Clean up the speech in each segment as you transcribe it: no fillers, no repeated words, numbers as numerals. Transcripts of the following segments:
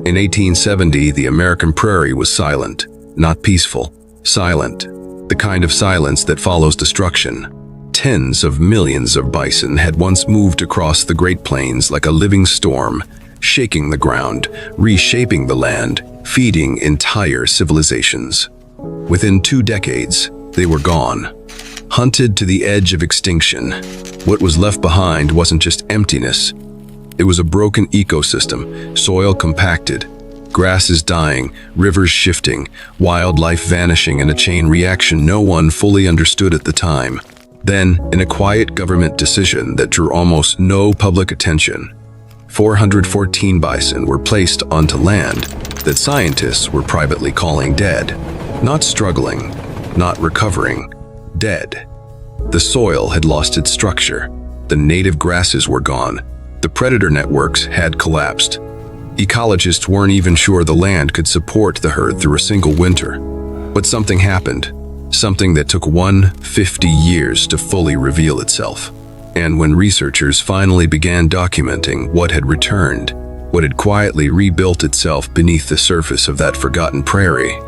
In 1870, the American prairie was silent, not peaceful, silent, the kind of silence that follows destruction. Tens of millions of bison had once moved across the Great Plains like a living storm, shaking the ground, reshaping the land, feeding entire civilizations. Within 2 decades, they were gone, hunted to the edge of extinction. What was left behind wasn't just emptiness. It was a broken ecosystem, soil compacted, grasses dying, rivers shifting, wildlife vanishing in a chain reaction no one fully understood at the time. Then, in a quiet government decision that drew almost no public attention, 414 bison were placed onto land that scientists were privately calling dead. Not struggling, not recovering, dead. The soil had lost its structure. The native grasses were gone. The predator networks had collapsed. Ecologists weren't even sure the land could support the herd through a single winter. But something happened. Something that took 150 years to fully reveal itself. And when researchers finally began documenting what had returned, what had quietly rebuilt itself beneath the surface of that forgotten prairie,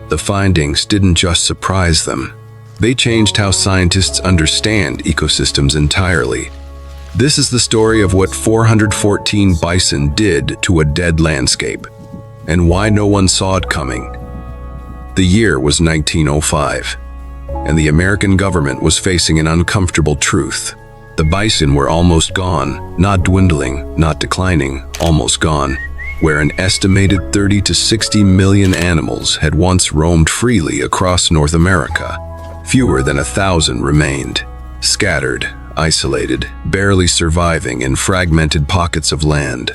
the findings didn't just surprise them. They changed how scientists understand ecosystems entirely. This is the story of what 414 bison did to a dead landscape, and why no one saw it coming. The year was 1905, and the American government was facing an uncomfortable truth. The bison were almost gone, not dwindling, not declining, almost gone, where an estimated 30 to 60 million animals had once roamed freely across North America. Fewer than 1,000 remained, scattered, isolated, barely surviving in fragmented pockets of land.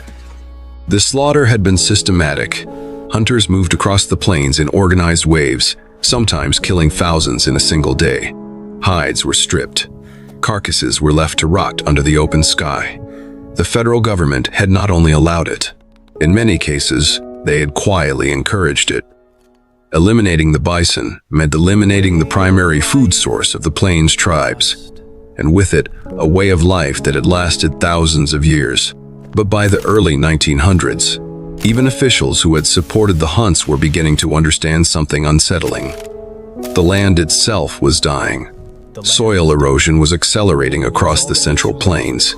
The slaughter had been systematic. Hunters moved across the plains in organized waves, sometimes killing thousands in a single day. Hides were stripped. Carcasses were left to rot under the open sky. The federal government had not only allowed it, in many cases, they had quietly encouraged it. Eliminating the bison meant eliminating the primary food source of the plains tribes, and with it, a way of life that had lasted thousands of years. But by the early 1900s, even officials who had supported the hunts were beginning to understand something unsettling. The land itself was dying. Soil erosion was accelerating across the Central Plains.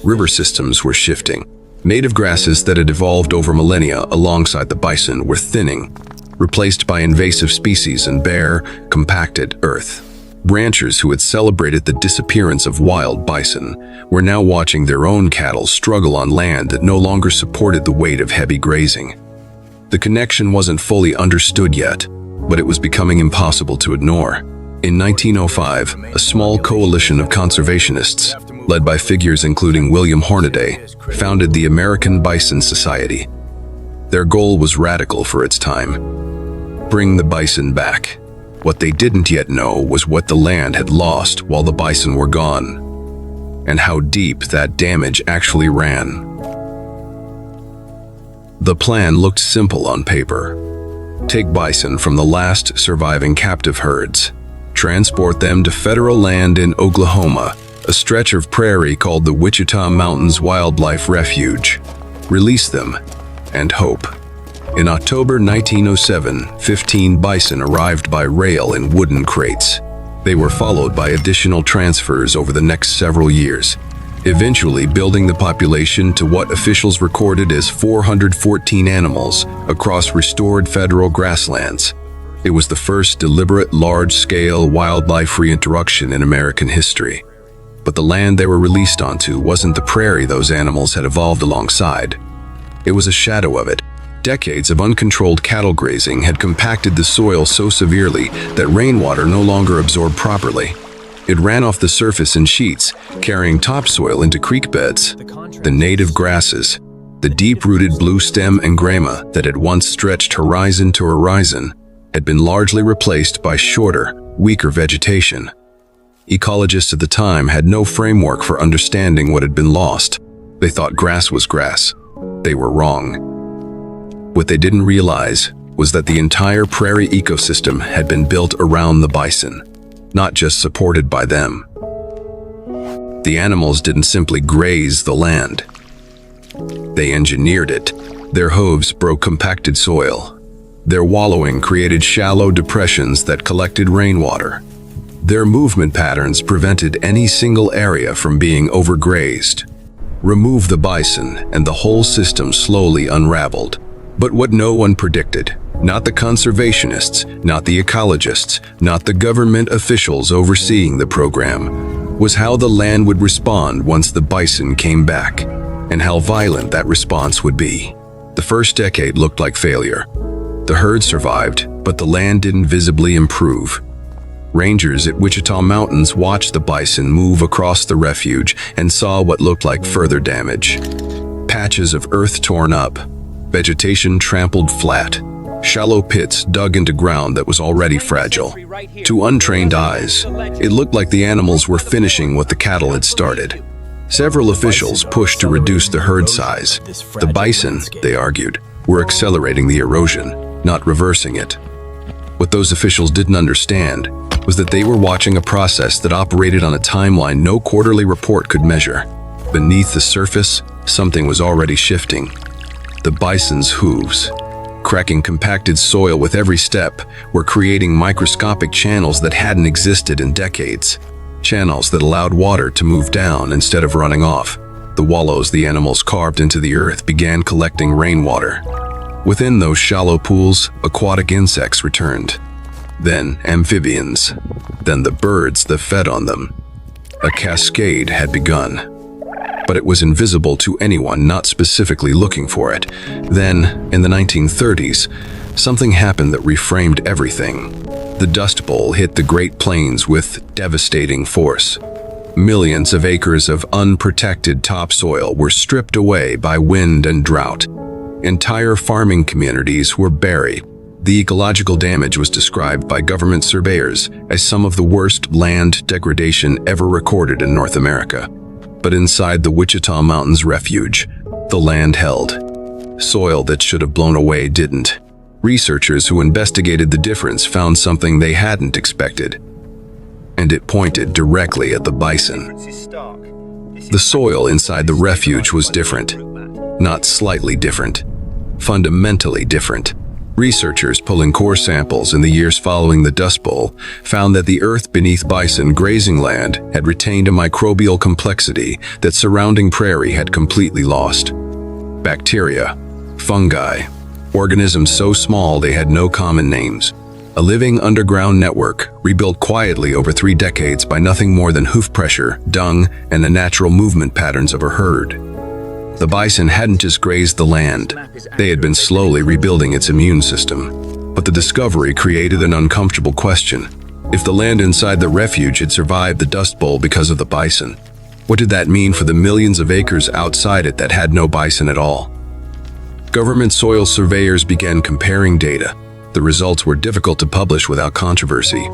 River systems were shifting. Native grasses that had evolved over millennia alongside the bison were thinning, replaced by invasive species and bare, compacted earth. Ranchers who had celebrated the disappearance of wild bison were now watching their own cattle struggle on land that no longer supported the weight of heavy grazing. The connection wasn't fully understood yet, but it was becoming impossible to ignore. In 1905, a small coalition of conservationists, led by figures including William Hornaday, founded the American Bison Society. Their goal was radical for its time: bring the bison back. What they didn't yet know was what the land had lost while the bison were gone, and how deep that damage actually ran. The plan looked simple on paper. Take bison from the last surviving captive herds, transport them to federal land in Oklahoma, a stretch of prairie called the Wichita Mountains Wildlife Refuge, release them, and hope. In October 1907, 15 bison arrived by rail in wooden crates. They were followed by additional transfers over the next several years, eventually building the population to what officials recorded as 414 animals across restored federal grasslands. It was the first deliberate, large-scale wildlife reintroduction in American history. But the land they were released onto wasn't the prairie those animals had evolved alongside. It was a shadow of it. Decades of uncontrolled cattle grazing had compacted the soil so severely that rainwater no longer absorbed properly. It ran off the surface in sheets, carrying topsoil into creek beds. The native grasses, the deep-rooted blue stem and grama that had once stretched horizon to horizon, had been largely replaced by shorter, weaker vegetation. Ecologists at the time had no framework for understanding what had been lost. They thought grass was grass. They were wrong. What they didn't realize was that the entire prairie ecosystem had been built around the bison, not just supported by them. The animals didn't simply graze the land. They engineered it. Their hooves broke compacted soil. Their wallowing created shallow depressions that collected rainwater. Their movement patterns prevented any single area from being overgrazed. Remove the bison, and the whole system slowly unraveled. But what no one predicted, not the conservationists, not the ecologists, not the government officials overseeing the program, was how the land would respond once the bison came back, and how violent that response would be. The first decade looked like failure. The herd survived, but the land didn't visibly improve. Rangers at Wichita Mountains watched the bison move across the refuge and saw what looked like further damage. Patches of earth torn up, vegetation trampled flat, shallow pits dug into ground that was already fragile. To untrained eyes, it looked like the animals were finishing what the cattle had started. Several officials pushed to reduce the herd size. The bison, they argued, were accelerating the erosion, not reversing it. What those officials didn't understand was that they were watching a process that operated on a timeline no quarterly report could measure. Beneath the surface, something was already shifting. The bison's hooves, cracking compacted soil with every step, were creating microscopic channels that hadn't existed in decades. Channels that allowed water to move down instead of running off. The wallows the animals carved into the earth began collecting rainwater. Within those shallow pools, aquatic insects returned. Then amphibians. Then the birds that fed on them. A cascade had begun. But it was invisible to anyone not specifically looking for it. Then, in the 1930s, something happened that reframed everything. The Dust Bowl hit the Great Plains with devastating force. Millions of acres of unprotected topsoil were stripped away by wind and drought. Entire farming communities were buried. The ecological damage was described by government surveyors as some of the worst land degradation ever recorded in North America. But inside the Wichita Mountains refuge, the land held. Soil that should have blown away didn't. Researchers who investigated the difference found something they hadn't expected, and it pointed directly at the bison. The soil inside the refuge was different, not slightly different, fundamentally different. Researchers pulling core samples in the years following the Dust Bowl found that the earth beneath bison grazing land had retained a microbial complexity that surrounding prairie had completely lost. Bacteria, fungi, organisms so small they had no common names. A living underground network rebuilt quietly over 3 decades by nothing more than hoof pressure, dung, and the natural movement patterns of a herd. The bison hadn't just grazed the land, they had been slowly rebuilding its immune system. But the discovery created an uncomfortable question. If the land inside the refuge had survived the Dust Bowl because of the bison, what did that mean for the millions of acres outside it that had no bison at all? Government soil surveyors began comparing data. The results were difficult to publish without controversy.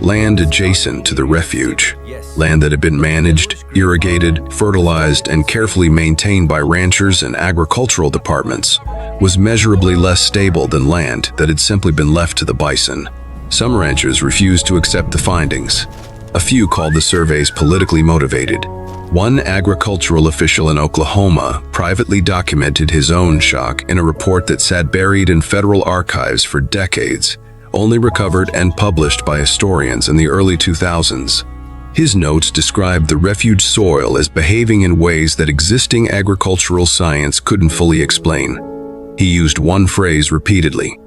Land adjacent to the refuge, land that had been managed, irrigated, fertilized, and carefully maintained by ranchers and agricultural departments, was measurably less stable than land that had simply been left to the bison. Some ranchers refused to accept the findings. A few called the surveys politically motivated. One agricultural official in Oklahoma privately documented his own shock in a report that sat buried in federal archives for decades, only recovered and published by historians in the early 2000s. His notes described the refuge soil as behaving in ways that existing agricultural science couldn't fully explain. He used one phrase repeatedly: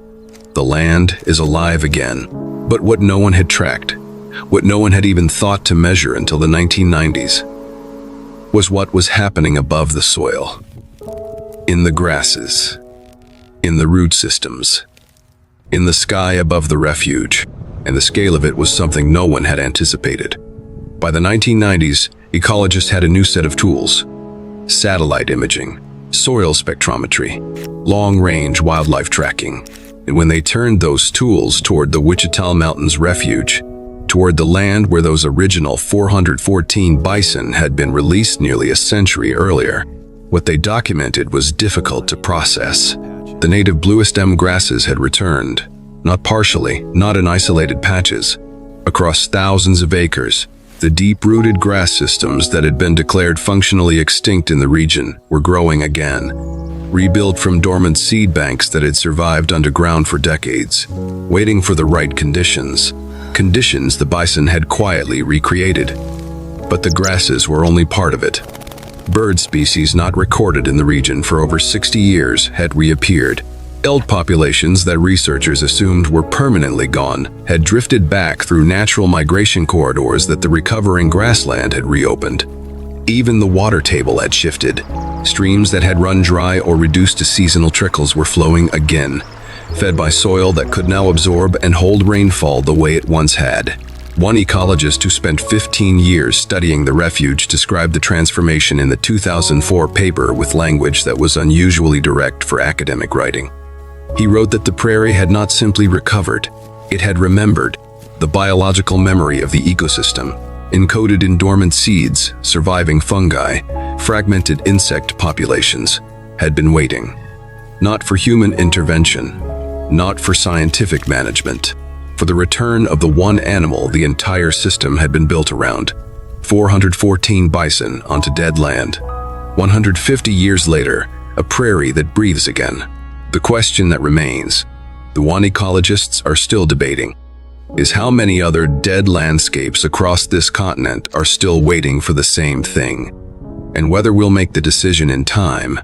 "The land is alive again." But what no one had tracked, what no one had even thought to measure until the 1990s, was what was happening above the soil, in the grasses, in the root systems, in the sky above the refuge, and the scale of it was something no one had anticipated. By the 1990s, ecologists had a new set of tools: satellite imaging, soil spectrometry, long-range wildlife tracking. And when they turned those tools toward the Wichita Mountains refuge, toward the land where those original 414 bison had been released nearly a century earlier, what they documented was difficult to process. The native bluestem grasses had returned, not partially, not in isolated patches. Across thousands of acres, The deep-rooted grass systems that had been declared functionally extinct in the region were growing again, rebuilt from dormant seed banks that had survived underground for decades, waiting for the right conditions the bison had quietly recreated. But the grasses were only part of it. Bird species not recorded in the region for over 60 years had reappeared. Elk populations that researchers assumed were permanently gone had drifted back through natural migration corridors that the recovering grassland had reopened. Even the water table had shifted. Streams that had run dry or reduced to seasonal trickles were flowing again, fed by soil that could now absorb and hold rainfall the way it once had. One ecologist who spent 15 years studying the refuge described the transformation in the 2004 paper with language that was unusually direct for academic writing. He wrote that the prairie had not simply recovered, it had remembered. The biological memory of the ecosystem, encoded in dormant seeds, surviving fungi, fragmented insect populations, had been waiting. Not for human intervention, not for scientific management, for the return of the one animal the entire system had been built around. 414 bison onto dead land. 150 years later, a prairie that breathes again. The question that remains, the one ecologists are still debating, is how many other dead landscapes across this continent are still waiting for the same thing, and whether we'll make the decision in time